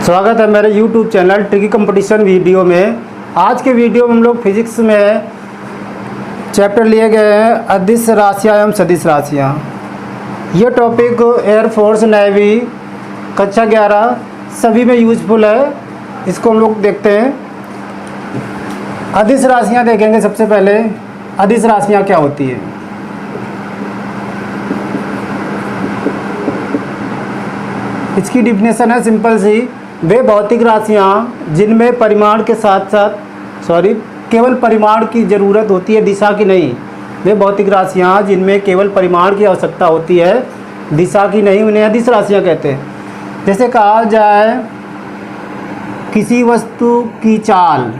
स्वागत है मेरे YouTube channel tricky competition video में। आज के वीडियो में हम लोग फिजिक्स में चैप्टर लिए गए हैं अदिश राशियाँ एवं सदिश राशियाँ। ये टॉपिक एयरफोर्स, नेवी, कक्षा 11 सभी में यूजफुल है। इसको हम लोग देखते हैं। अदिश राशियाँ देखेंगे। सबसे पहले अदिश राशियाँ क्या होती है। इसकी डिफिनेशन है सिंपल सी, वे भौतिक राशियाँ जिनमें परिमाण के साथ साथ केवल परिमाण की ज़रूरत होती है, दिशा की नहीं। वे भौतिक राशियाँ जिनमें केवल परिमाण की आवश्यकता होती है, दिशा की नहीं, उन्हें अदिश राशियाँ कहते हैं। जैसे कहा जाए किसी वस्तु की चाल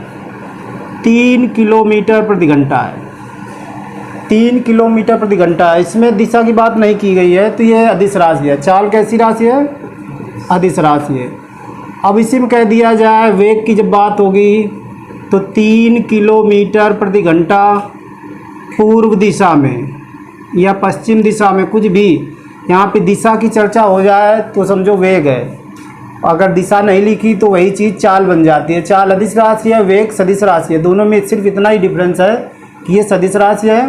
3 किलोमीटर प्रति घंटा है, 3 किलोमीटर प्रति घंटा है, इसमें दिशा की बात नहीं की गई है, तो ये अदिश राशि है। चाल कैसी राशि है? अदिश राशि है। अब इसी में कह दिया जाए वेग की जब बात होगी तो 3 किलोमीटर प्रति घंटा पूर्व दिशा में या पश्चिम दिशा में, कुछ भी यहाँ पे दिशा की चर्चा हो जाए तो समझो वेग है। अगर दिशा नहीं लिखी तो वही चीज़ चाल बन जाती है। चाल अदिश राशि है, वेग सदिश राशि है। दोनों में सिर्फ इतना ही डिफरेंस है कि ये सदिश राशि है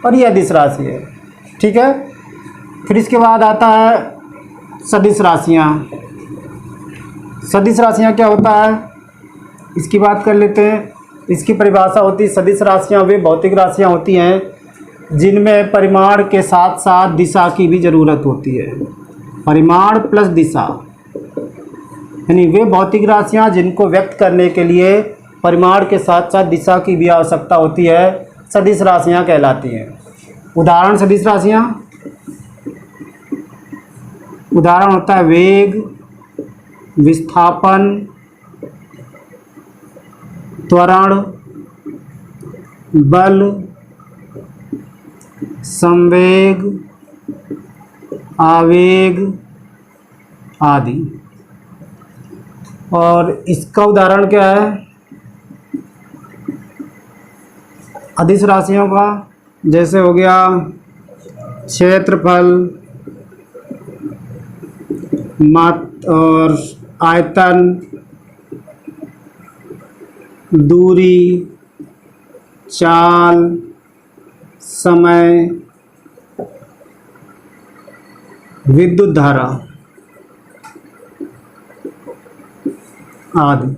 और ये अदिश राशि है। ठीक है। फिर इसके बाद आता है सदिश राशियाँ। सदिश राशियाँ क्या होता है, इसकी बात कर लेते हैं। इसकी परिभाषा होती है, सदिश राशियाँ वे भौतिक राशियाँ होती हैं जिनमें परिमाण के साथ साथ दिशा की भी ज़रूरत होती है। परिमाण प्लस दिशा, यानी वे भौतिक राशियाँ जिनको व्यक्त करने के लिए परिमाण के साथ साथ दिशा की भी आवश्यकता होती है, सदिश राशियाँ कहलाती हैं। उदाहरण सदिश राशियाँ, उदाहरण होता है वेग, विस्थापन, त्वरण, बल, संवेग, आवेग आदि। और इसका उदाहरण क्या है अदिश राशियों का? जैसे हो गया क्षेत्रफल, और आयतन, दूरी, चाल, समय, विद्युत धारा आदि।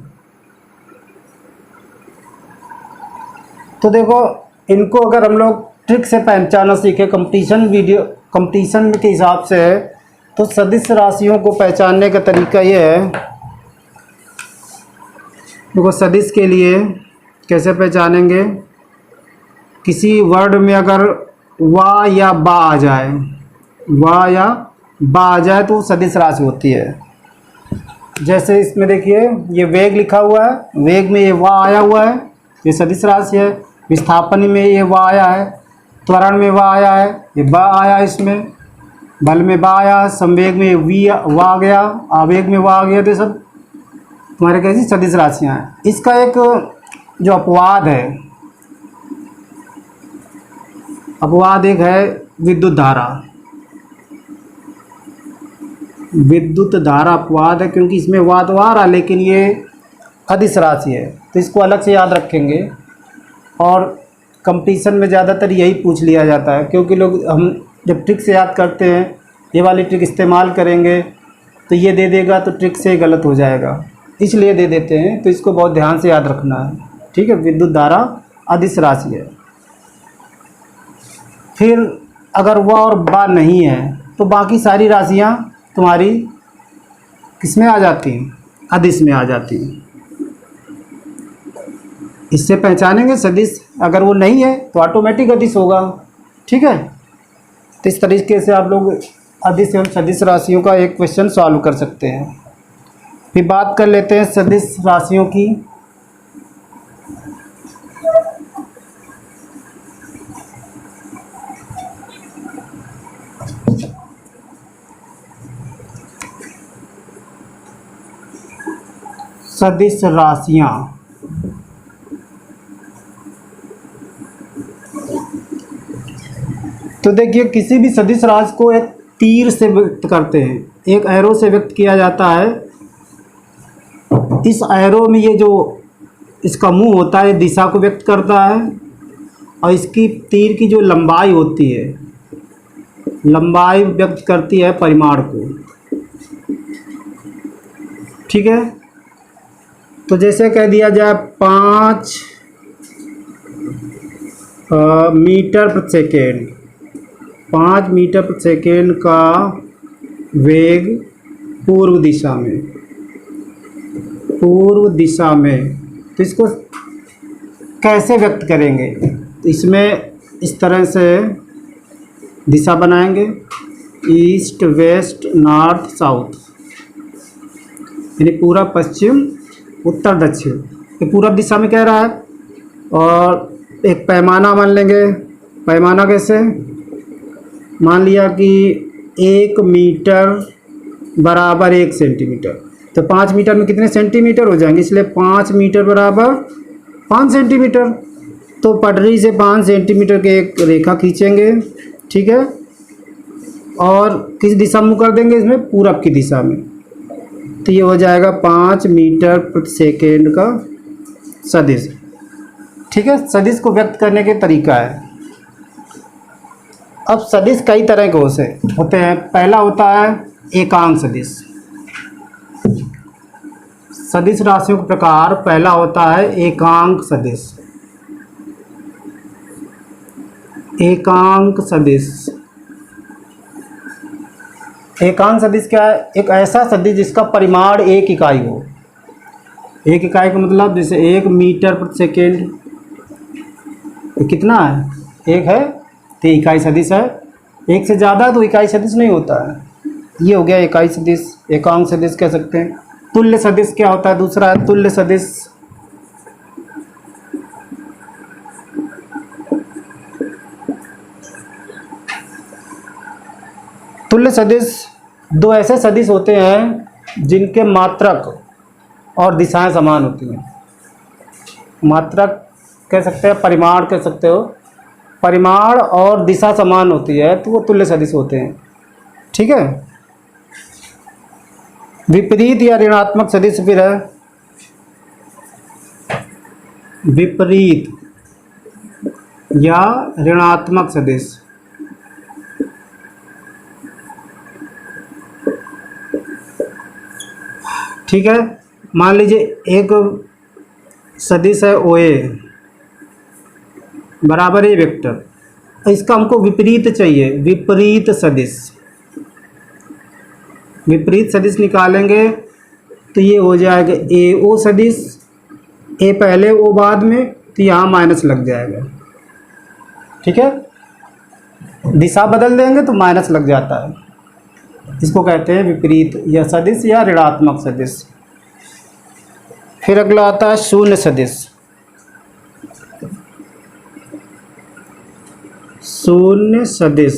तो देखो, इनको अगर हम लोग ट्रिक से पहचानना सीखे कंपटीशन के हिसाब से, तो सदिश राशियों को पहचानने का तरीका ये है। देखो, सदिश के लिए कैसे पहचानेंगे? किसी वर्ड में अगर वा या बा आ जाए, वा या बा आ जाए तो सदिश राशि होती है। जैसे इसमें देखिए, ये वेग लिखा हुआ है, वेग में ये वा आया हुआ है, ये सदिश राशि है। विस्थापन में ये वा आया है, त्वरण में वा आया है, ये बा आया, इसमें बल में बा आया, संवेग में वा आ गया, आवेग में वा आ गया। तो सब तुम्हारे कैसी सदिश राशियाँ हैं। इसका एक जो अपवाद है, अपवाद एक है विद्युत धारा। विद्युत धारा अपवाद है क्योंकि इसमें वा तो आ रहा, लेकिन ये अदिश राशि है, तो इसको अलग से याद रखेंगे। और कंपटीशन में ज़्यादातर यही पूछ लिया जाता है, क्योंकि लोग हम जब ट्रिक से याद करते हैं, ये वाली ट्रिक इस्तेमाल करेंगे तो ये दे देगा तो ट्रिक से गलत हो जाएगा, इसलिए दे देते हैं। तो इसको बहुत ध्यान से याद रखना है। ठीक है। विद्युत धारा अदिश राशि है। फिर अगर वह और बा नहीं है तो बाकी सारी राशियाँ तुम्हारी किस में आ जाती हैं? अदिश में आ जाती हैं। इससे पहचानेंगे सदिश। अगर वो नहीं है तो ऑटोमेटिक अदिश होगा। ठीक है। तो इस तरीके से आप लोग अदिश एवं सदिश राशियों का एक क्वेश्चन सॉल्व कर सकते हैं। फिर बात कर लेते हैं सदिश राशियों की। सदिश राशियाँ, तो देखिए, किसी भी सदिश राशि को एक तीर से व्यक्त करते हैं, एक एरो से व्यक्त किया जाता है। इस एरो में ये जो इसका मुंह होता है दिशा को व्यक्त करता है, और इसकी तीर की जो लंबाई होती है, लंबाई व्यक्त करती है परिमाण को। ठीक है, तो जैसे कह दिया जाए 5 मीटर प्रति सेकेंड, 5 मीटर प्रति सेकेंड का वेग पूर्व दिशा में, पूर्व दिशा में, तो इसको कैसे व्यक्त करेंगे? तो इसमें इस तरह से दिशा बनाएंगे, ईस्ट वेस्ट नॉर्थ साउथ, यानी पूरब पश्चिम उत्तर दक्षिण, ये पूरब दिशा में कह रहा है। और एक पैमाना मान लेंगे, पैमाना कैसे? मान लिया कि 1 मीटर बराबर 1 सेंटीमीटर, तो 5 मीटर में कितने सेंटीमीटर हो जाएंगे, इसलिए 5 मीटर बराबर 5 सेंटीमीटर। तो पटरी से 5 सेंटीमीटर के एक रेखा खींचेंगे, ठीक है, और किस दिशा में कर देंगे, इसमें पूरब की दिशा में। तो ये हो जाएगा 5 मीटर प्रति सेकेंड का सदिश। ठीक है, सदिश को व्यक्त करने के तरीका है। अब सदिश कई तरह के होते हैं। पहला होता है एकांक सदिश। सदिश राशियों का प्रकार पहला होता है एकांक सदिश। एकांक सदिश, एकांक सदिश क्या है? एक ऐसा सदिश जिसका परिमाण 1 इकाई हो। 1 इकाई का मतलब जैसे 1 मीटर प्रति सेकेंड, कितना है? 1 है, तो इकाई सदिश है। 1 से ज़्यादा तो इकाई सदिश नहीं होता है। ये हो गया इकाई सदिश, एकांक सदिश कह सकते हैं। तुल्य सदिश क्या होता है? दूसरा है तुल्य सदिश। तुल्य सदिश दो ऐसे सदिश होते हैं जिनके मात्रक और दिशाएं समान होती हैं। मात्रक कह सकते हैं, परिमाण कह सकते हो, परिमाण और दिशा समान होती है तो वो तुल्य सदिश होते हैं। ठीक है। विपरीत या ऋणात्मक सदिश फिर है विपरीत या ऋणात्मक सदिश। ठीक है, मान लीजिए एक सदिश है OA बराबर ए वेक्टर, इसका हमको विपरीत चाहिए, विपरीत सदिश। विपरीत सदिश निकालेंगे तो ये हो जाएगा AO सदिश, ए पहले ओ बाद में, तो यहाँ माइनस लग जाएगा। ठीक है, दिशा बदल देंगे तो माइनस लग जाता है। इसको कहते हैं विपरीत या सदिश या ऋणात्मक सदिश। फिर अगला आता है शून्य सदिश। शून्य सदिश,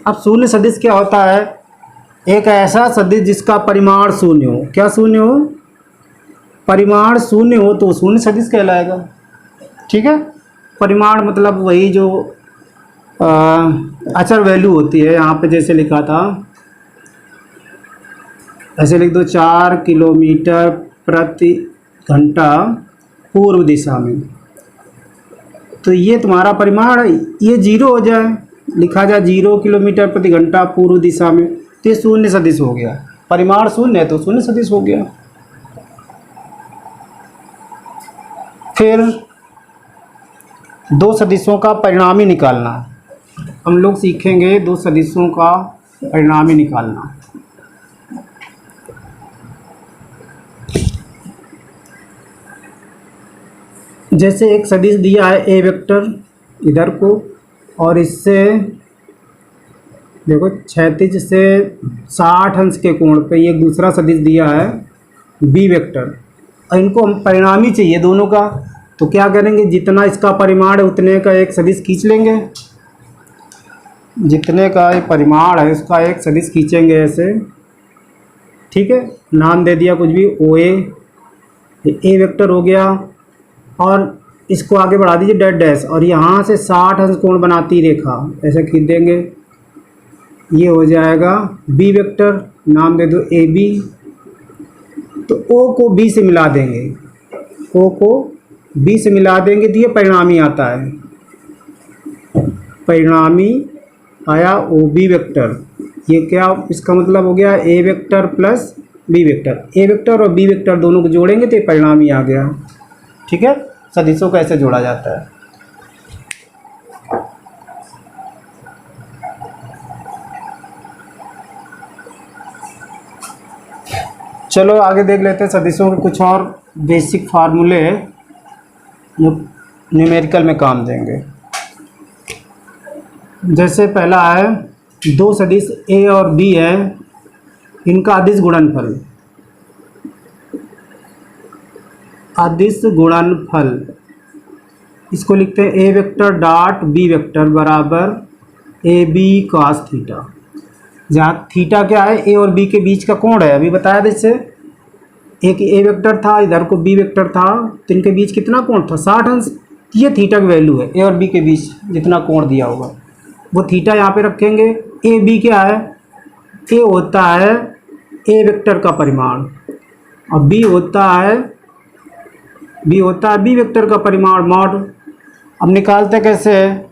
अब शून्य सदिश क्या होता है? एक ऐसा सदिश जिसका परिमाण शून्य हो। क्या शून्य हो? परिमाण शून्य हो तो शून्य सदिश कहलाएगा। ठीक है, परिमाण मतलब वही जो अचर वैल्यू होती है। यहाँ पे जैसे लिखा था, ऐसे लिख दो 4 किलोमीटर प्रति घंटा पूर्व दिशा में, तो ये तुम्हारा परिमाण है। ये 0 हो जाए, लिखा जाए 0 किलोमीटर प्रति घंटा पूर्व दिशा में, तो ये शून्य सदिश हो गया। परिमाण शून्य है तो शून्य सदिश हो गया। फिर दो सदिशों का परिणामी निकालना, हम लोग सीखेंगे दो सदिशों का परिणामी निकालना। जैसे एक सदिश दिया है ए वेक्टर इधर को, और इससे देखो क्षैतिज से 60 अंश के कोण पे ये दूसरा सदिश दिया है बी वेक्टर, और इनको हम परिणामी चाहिए दोनों का। तो क्या करेंगे, जितना इसका परिमाण है उतने का एक सदिश खींच लेंगे। जितने का ये परिमाण है उसका एक सदिश खींचेंगे ऐसे। ठीक है, नाम दे दिया कुछ भी OA, ए वेक्टर हो गया, और इसको आगे बढ़ा दीजिए डैश डैश, और यहाँ से 60 अंश कोण बनाती रेखा ऐसे खींच देंगे। ये हो जाएगा बी वेक्टर, नाम दे दो AB, तो ओ को बी से मिला देंगे, ओ को बी से मिला देंगे तो ये परिणामी आता है, परिणामी आया ओ बी वेक्टर। ये क्या, इसका मतलब हो गया a vector plus B vector. A vector और बी वेक्टर दोनों को जोड़ेंगे तो ये परिणामी आ गया। ठीक है, सदिशों को ऐसे जोड़ा जाता है। चलो आगे देख लेते हैं सदिशों के कुछ और बेसिक फार्मूले जो न्यूमेरिकल में काम देंगे। जैसे पहला है, दो सदिश ए और बी है, इनका अदिश गुणनफल, अदिश गुणनफल इसको लिखते हैं a vector dot B vector बराबर ए बी कॉस थीटा। जहाँ थीटा क्या है, ए और बी के बीच का कोण है, अभी बताया था इससे। एक ए वेक्टर था, इधर को बी वेक्टर था, तो इनके बीच कितना कोण था, 60 अंश। ये थीटा की वैल्यू है, ए और बी के बीच जितना कोण दिया होगा वो थीटा यहाँ पे रखेंगे। ए बी क्या है, ए होता है ए वेक्टर का परिमाण और बी होता है बी वेक्टर का परिमाण मॉड। अब निकालते कैसे है,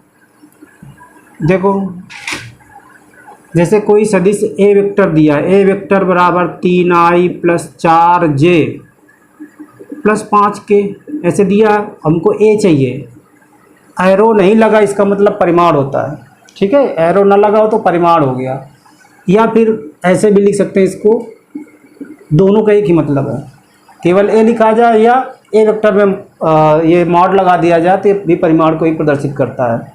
देखो जैसे कोई सदिश ए वेक्टर दिया है, ए वेक्टर बराबर 3i plus 4j plus 5k ऐसे दिया, हमको ए चाहिए। एरो नहीं लगा इसका मतलब परिमाण होता है, ठीक है, एरो ना लगा हो तो परिमाण हो गया। या फिर ऐसे भी लिख सकते हैं इसको, दोनों का एक ही मतलब है, केवल ए लिखा जाए या ए वेक्टर में ये मॉड लगा दिया जाए तो भी परिमाण को ही प्रदर्शित करता है।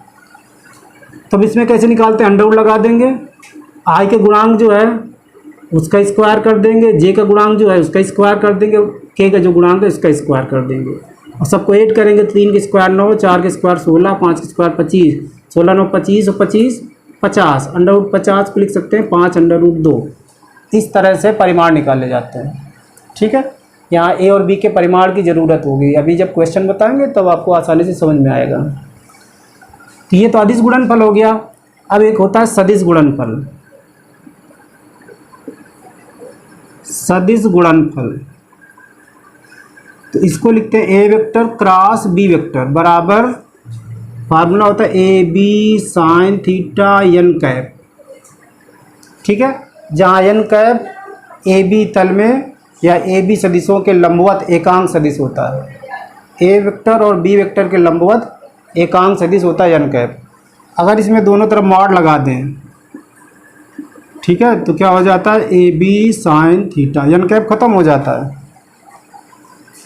तो इसमें कैसे निकालते हैं, अंडर लगा देंगे, आई के गुणांक जो है उसका स्क्वायर कर देंगे, जे का गुणांक जो है उसका स्क्वायर कर देंगे, के का जो गुणांक है उसका स्क्वायर कर देंगे और सबको ऐड करेंगे। 3 के स्क्वायर 9, 4 के स्क्वायर 16, 5 के स्क्वायर 25, 16 9 25 और 25 50, अंडर रूट 50 को लिख सकते हैं 5 अंडर रूट 2। इस तरह से परिमाण निकाले जाते हैं। ठीक है, यहाँ ए और बी के परिमाण की ज़रूरत होगी, अभी जब क्वेश्चन बताएंगे तब आपको आसानी से समझ में आएगा। तो ये तो अदिश गुणनफल हो गया। अब एक होता है सदिश गुणनफल, सदिश गुणनफल तो इसको लिखते हैं a vector cross B vector बराबर, फार्मूला होता है a B sine theta N cap. ठीक है, जहाँ एन कैप ए बी तल में या ए बी सदिशों के लंबवत एकांक सदिश होता है, ए वेक्टर और बी वेक्टर के लंबवत एकांक सदिश होता है एन कैप। अगर इसमें दोनों तरफ मॉड लगा दें, ठीक है, तो क्या हो जाता है a B sine theta, N cap खत्म हो जाता है।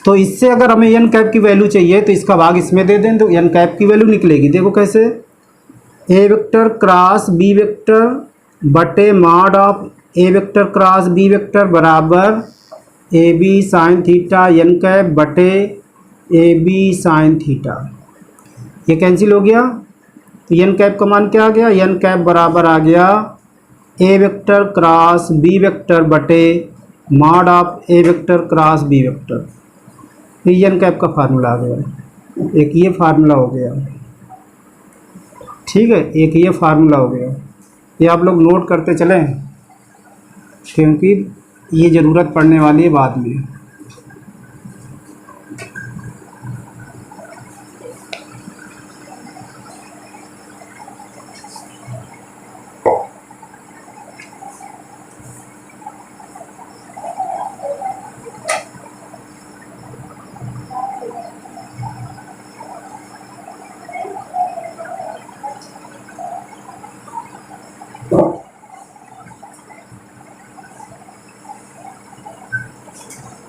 तो इससे अगर हमें एन कैप की वैल्यू चाहिए तो इसका भाग इसमें दे दें तो एन कैप की वैल्यू निकलेगी। देखो कैसे, A vector cross B vector बटे mod of A vector cross B vector बराबर A B sine theta N cap बटे ए बी साइन थीटा। ये कैंसिल हो गया तो एन कैप का मान क्या आ गया, एन कैप बराबर आ गया a vector cross B vector बटे mod of A vector cross B vector. ये एन कैप का फार्मूला आ गया, एक ये फार्मूला हो गया। ठीक है, एक ये फार्मूला हो गया। ये आप लोग नोट करते चलें क्योंकि ये ज़रूरत पड़ने वाली है बाद में।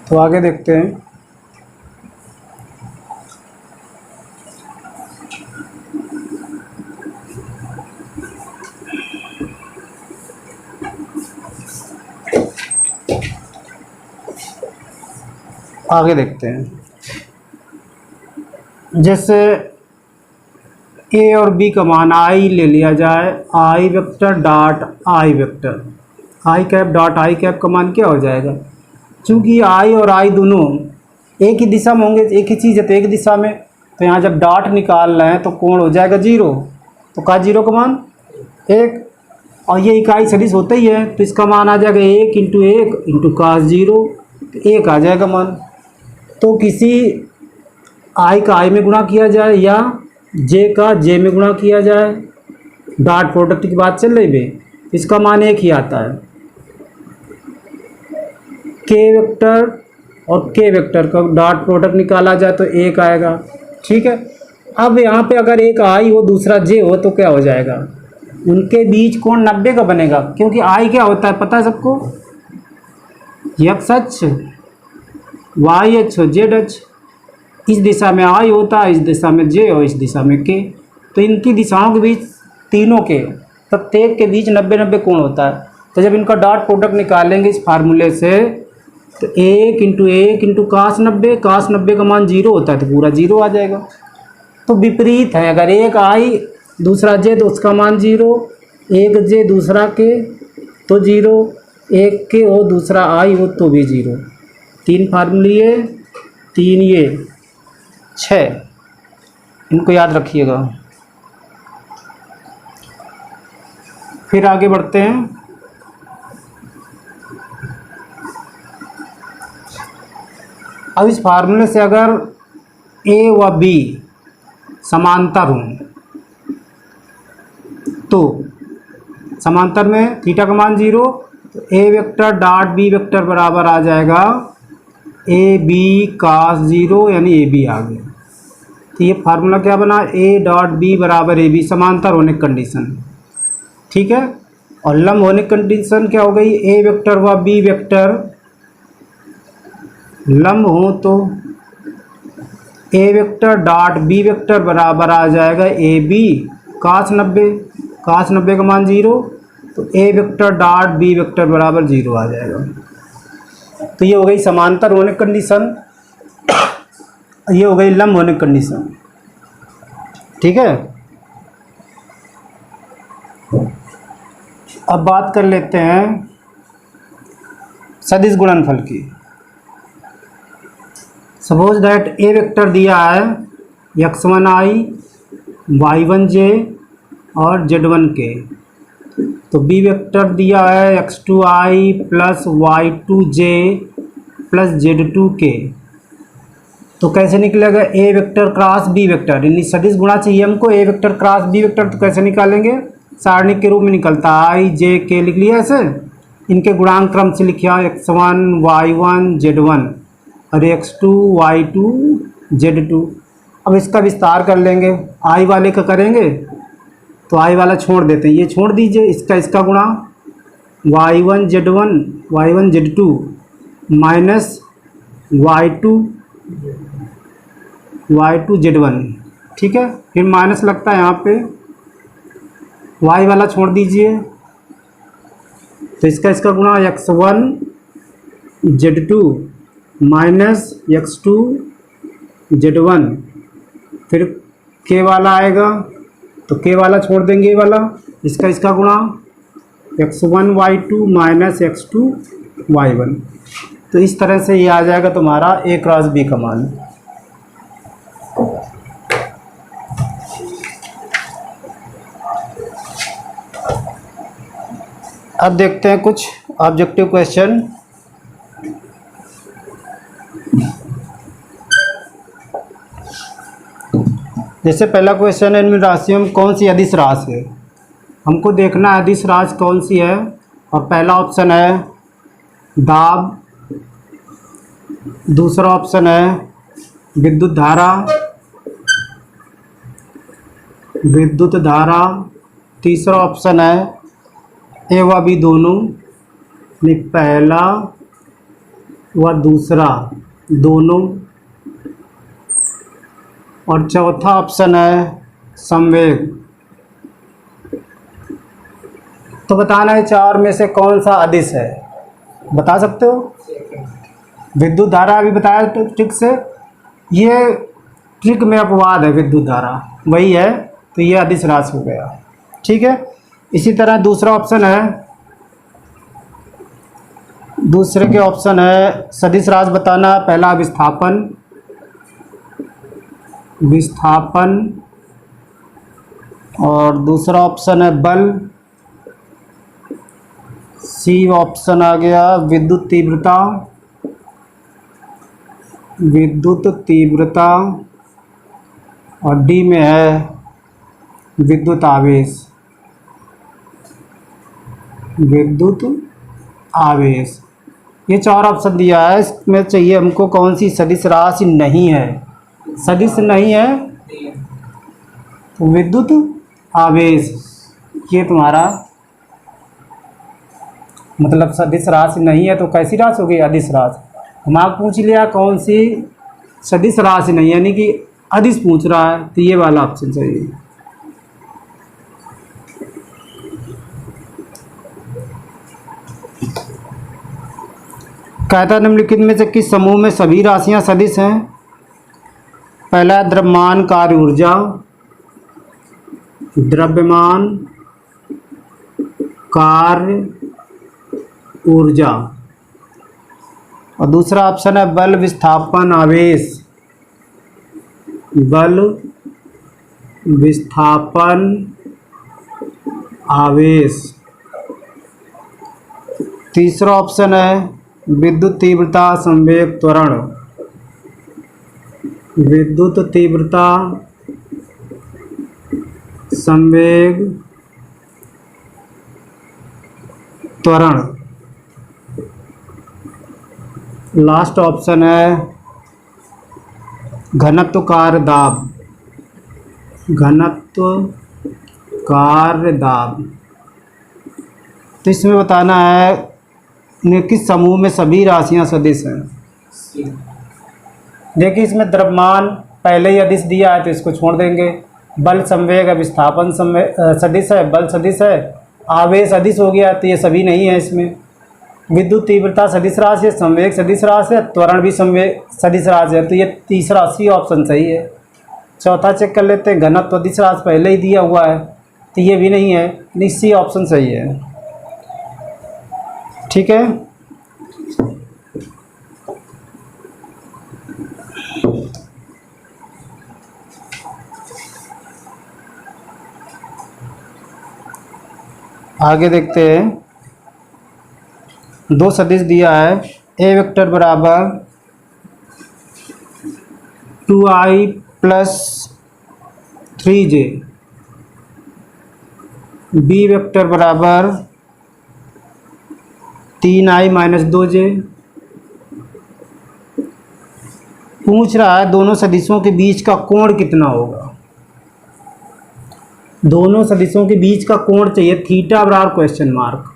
तो आगे देखते हैं। आगे देखते हैं, जैसे ए और बी का मान आई ले लिया जाए, I vector dot I vector, I cap dot I cap का मान क्या हो जाएगा, चूँकि आई और आई दोनों एक ही दिशा में होंगे, एक ही चीज़ है तो एक दिशा में, तो यहाँ जब डॉट निकाल रहे हैं तो कोण हो जाएगा 0, तो का 0 का मान 1 और ये इकाई सदिश होता ही है तो इसका मान आ जाएगा 1 × 1 × cos 0 तो 1 आ जाएगा मान। तो किसी आई का आई में गुणा किया जाए या जे का जे में गुणा किया जाए, डॉट प्रोडक्ट की बात चल रही है, इसका मान 1 ही आता है। के वेक्टर और के वेक्टर का डॉट प्रोडक्ट निकाला जाए तो 1 आएगा। ठीक है, अब यहाँ पे अगर एक आई हो दूसरा जे हो तो क्या हो जाएगा, उनके बीच कोण 90 का बनेगा, क्योंकि आई क्या होता है पता है सबको, एक्स अक्ष, वाई अक्ष, जेड अक्ष। इस दिशा में आई होता है, इस दिशा में जे और इस दिशा में के। तो इनकी दिशाओं के बीच, तीनों के प्रत्येक के बीच 90-90 कोण होता है। तो जब इनका डॉट प्रोडक्ट निकालेंगे इस फार्मूले से, तो 1 इंटू कास 90, कास 90 का मान 0 होता है तो पूरा 0 आ जाएगा। तो विपरीत है, अगर एक आई दूसरा जे तो उसका मान 0, एक जे दूसरा के तो 0, एक के हो दूसरा आई हो तो भी 0। 3 फार्मूले, 3 ये 6, इनको याद रखिएगा। फिर आगे बढ़ते हैं। अब इस फार्मूले से अगर ए व बी समांतर हों तो समांतर में थीटा का मान 0, तो ए वेक्टर डॉट बी वेक्टर बराबर आ जाएगा ए बी कास 0, यानी ए बी आ गया। तो ये फार्मूला क्या बना, ए डॉट बी बराबर ए बी, समांतर होने की कंडीशन। ठीक है, और लंब होने की कंडीशन क्या हो गई, ए वेक्टर व बी वेक्टर लंब हो तो ए वेक्टर डॉट बी वेक्टर बराबर आ जाएगा ए बी कास 90, कास 90 का मान 0, तो ए वेक्टर डॉट बी वेक्टर बराबर 0 आ जाएगा। तो ये हो गई समांतर होने की कंडीशन, ये हो गई लंब होने की कंडीशन। ठीक है, अब बात कर लेते हैं सदिश गुणनफल की। सपोज दैट ए वेक्टर दिया है x1i, y1j और z1k, तो बी वेक्टर दिया है x2i plus y2j plus z2k। तो कैसे निकलेगा, ए वेक्टर क्रॉस बी वेक्टर, यानी सदिश गुणा चाहिए हमको, ए वेक्टर क्रॉस बी वेक्टर, तो कैसे निकालेंगे, सारणी के रूप में निकलता है, i j k लिख लिया ऐसे, इनके गुणांक क्रम से लिखा x1 y1 z1 और x2 y2 z2। अब इसका विस्तार कर लेंगे, आई वाले का करेंगे तो आई वाला छोड़ देते हैं, ये छोड़ दीजिए, इसका गुणा y1 z2 minus y2 z1। ठीक है, फिर माइनस लगता है यहाँ पे, y वाला छोड़ दीजिए, तो इसका गुणा x1 z2 minus x2 z1, फिर k वाला आएगा तो k वाला छोड़ देंगे, ये वाला, इसका गुणा x1 y2 minus x2 y1। तो इस तरह से ये आ जाएगा तुम्हारा a क्रॉस b का मान। अब देखते हैं कुछ ऑब्जेक्टिव क्वेश्चन। जैसे पहला क्वेश्चन है, इनमें राशियों में कौन सी अदिश राशि है, हमको देखना है अदिश राशि कौन सी है। और पहला ऑप्शन है दाब, दूसरा ऑप्शन है विद्युत धारा, तीसरा ऑप्शन है ए व बी दोनों, यानी पहला व दूसरा दोनों, और चौथा ऑप्शन है संवेग। तो बताना है 4 में से कौन सा अदिश है, बता सकते हो। विद्युत धारा अभी बताया ट्रिक से, ये ट्रिक में अपवाद है, विद्युत धारा वही है, तो ये अदिश राशि हो गया। ठीक है, इसी तरह दूसरा ऑप्शन है, दूसरे के ऑप्शन है सदिश राशि बताना, पहला विस्थापन और दूसरा ऑप्शन है बल, सी ऑप्शन आ गया विद्युत तीव्रता विद्युत तीव्रता और डी में है विद्युत आवेश। विद्युत आवेश, ये 4 ऑप्शन दिया है। इसमें चाहिए हमको कौन सी सदिश राशि नहीं है। सदिश नहीं है तो विद्युत आवेश, ये तुम्हारा मतलब सदिश राशि नहीं है तो कैसी राशि होगी? अदिश राशि। हम आप पूछ लिया कौन सी सदिश राशि नहीं, यानी कि अदिश पूछ रहा है, तो ये वाला ऑप्शन चाहिए। कहता निम्नलिखित में से किस समूह में सभी राशियां सदिश हैं? पहला है द्रव्यमान कार्य ऊर्जा, द्रव्यमान कार्य ऊर्जा, और दूसरा ऑप्शन है बल विस्थापन आवेश, बल विस्थापन आवेश। तीसरा ऑप्शन है विद्युत तीव्रता संवेग त्वरण, विद्युत तीव्रता संवेग त्वरण। लास्ट ऑप्शन है घनत्व कार्य दाब, घनत्व कार्य दाब। तो इसमें बताना है किस समूह में सभी राशियां सदिश हैं। देखिए इसमें द्रव्यमान पहले ही अदिश दिया है तो इसको छोड़ देंगे। बल संवेग है, विस्थापन सदिश है, बल सदिश है, आवेश अदिश हो गया तो ये सभी नहीं है इसमें। विद्युत तीव्रता सदिश राशि है, संवेग सदिश राशि है, त्वरण भी संवेग सदिश राशि है, तो ये तीसरा सी ऑप्शन सही है। चौथा चेक कर लेते हैं, घनत्व सदिश राशि पहले ही दिया हुआ है तो ये भी नहीं है, नहीं सी ऑप्शन सही है। ठीक है, आगे देखते हैं। 2 सदिश दिया है, ए वेक्टर बराबर 2i plus 3j, B vector बराबर 3i माइनस 2j। पूछ रहा है दोनों सदिशों के बीच का कोण कितना होगा। दोनों सदिशों के बीच का कोण चाहिए थीटा बराबर क्वेश्चन मार्क।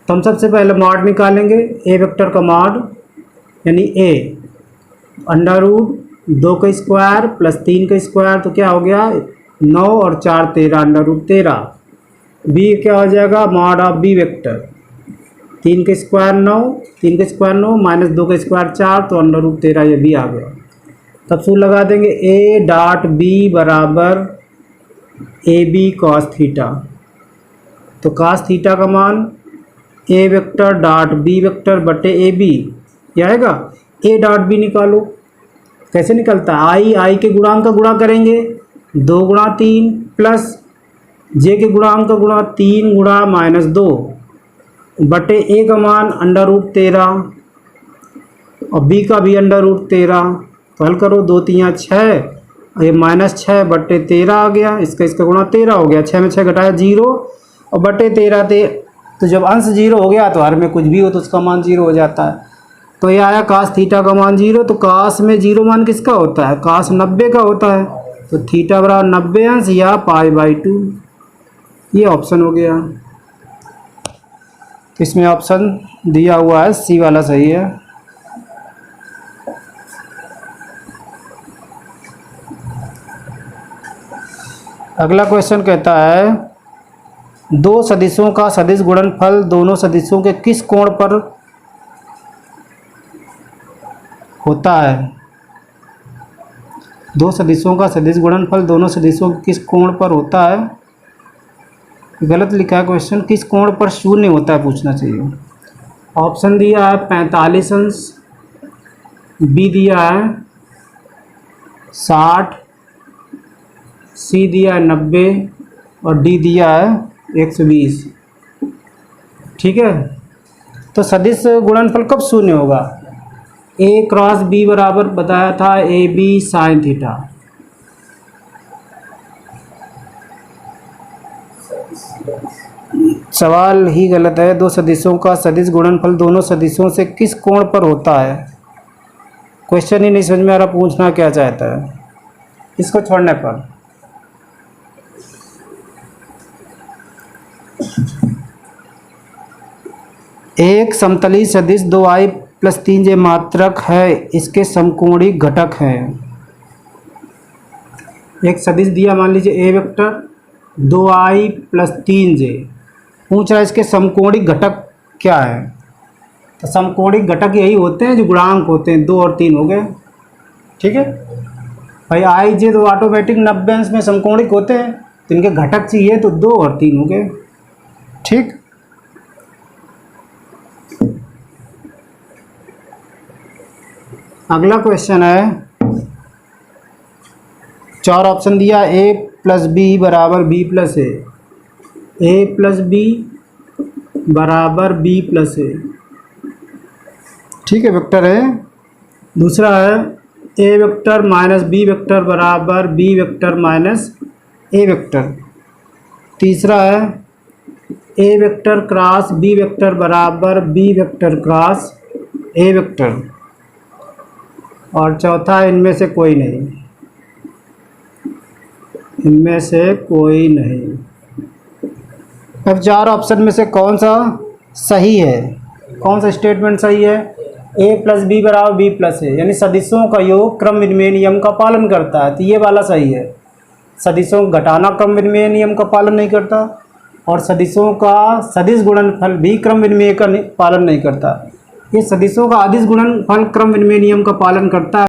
तो हम सबसे पहले मॉड निकालेंगे, ए वेक्टर का मॉड यानी ए अंडर रूट 2 का स्क्वायर प्लस 3 का स्क्वायर, तो क्या हो गया 9 और 4 13 अंडर रूट 13। बी क्या हो जाएगा मॉड ऑफ बी वेक्टर 3 का स्क्वायर 9, 3 का स्क्वायर 9 माइनस 2 का स्क्वायर 4, तो अंडर रूट 13 ये भी आ गया। तब सूत्र लगा देंगे ए डॉट बी बराबर ए बी कॉस थीटा। तो कॉस थीटा का मान ए वेक्टर डॉट बी वेक्टर बटे ए बी, क्या आएगा ए डॉट बी निकालो। कैसे निकलता है, आई के गुणांक का गुणा करेंगे 2 गुणा 3 प्लस जे के गुणांक का गुणा 3 गुणा माइनस 2 बटे ए का मान अंडर रूट 13 और बी का भी अंडर रूट 13। तो हल करो 2 3 6, ये माइनस 6 बटे 13 आ गया, इसका गुणा 13 हो गया, 6 में 6 घटाया 0 और बटे 13 थे। तो जब अंश 0 हो गया तो हर में कुछ भी हो तो उसका मान 0 हो जाता है। तो ये आया कास थीटा का मान 0। तो कास में 0 मान किसका होता है, कास 90 का होता है। तो थीटा बराबर 90 अंश या π/2, ये ऑप्शन हो गया। इसमें ऑप्शन दिया हुआ है सी वाला सही है। अगला क्वेश्चन कहता है 2 सदिशों का सदिश गुणनफल दोनों सदिशों के किस कोण पर होता है। 2 सदिशों का सदिश गुणनफल दोनों सदिशों के किस कोण पर होता है। गलत लिखा है क्वेश्चन, किस कोण पर शून्य होता है पूछना चाहिए। ऑप्शन दिया है 45 अंश, बी दिया है 60, सी दिया है 90 और डी दिया है 120। ठीक है, तो सदिश गुणनफल कब शून्य होगा, ए क्रॉस बी बराबर बताया था ए बी साइन थीटा। सवाल ही गलत है। दो सदिशों का सदिश गुणनफल दोनों सदिशों से किस कोण पर होता है? क्वेश्चन ही नहीं समझ में आ रहा, पूछना क्या चाहता है इसको छोड़ने पर। एक समतली सदिश 2i + 3j मात्रक है, इसके समकोणिक घटक हैं। एक सदिश दिया, मान लीजिए ए वेक्टर 2i + 3j, पूछ रहा है इसके समकोणिक घटक क्या है। तो समकोणिक घटक यही होते हैं जो गुणांक होते हैं, 2 और 3 हो गए। ठीक है भाई, आई जे तो ऑटोमेटिक 90 अंश में समकोणिक होते हैं, तो इनके घटक चाहिए तो 2 और 3 हो गए। ठीक, अगला क्वेश्चन है, 4 ऑप्शन दिया, a + b = b + a, a + b = b + a। ठीक है, वेक्टर है। दूसरा है a vector - b vector = b vector - a vector. तीसरा है a vector cross b vector = b vector cross a vector. और चौथा, इनमें से कोई नहीं, इनमें से कोई नहीं। अब 4 ऑप्शन में से कौन सा सही है? कौन सा स्टेटमेंट सही है? a + b = b + a, यानी सदिशों का योग क्रम विनिमय नियम का पालन करता है, तो ये वाला सही है। सदिशों को घटाना क्रम विनिमय नियम का पालन नहीं करता, और सदिशों का सदिश गुणनफल भी क्रम विनिमय का पालन नहीं करता। ये सदिशों का अदिश गुणनफल क्रम विनिमय नियम का पालन करता है।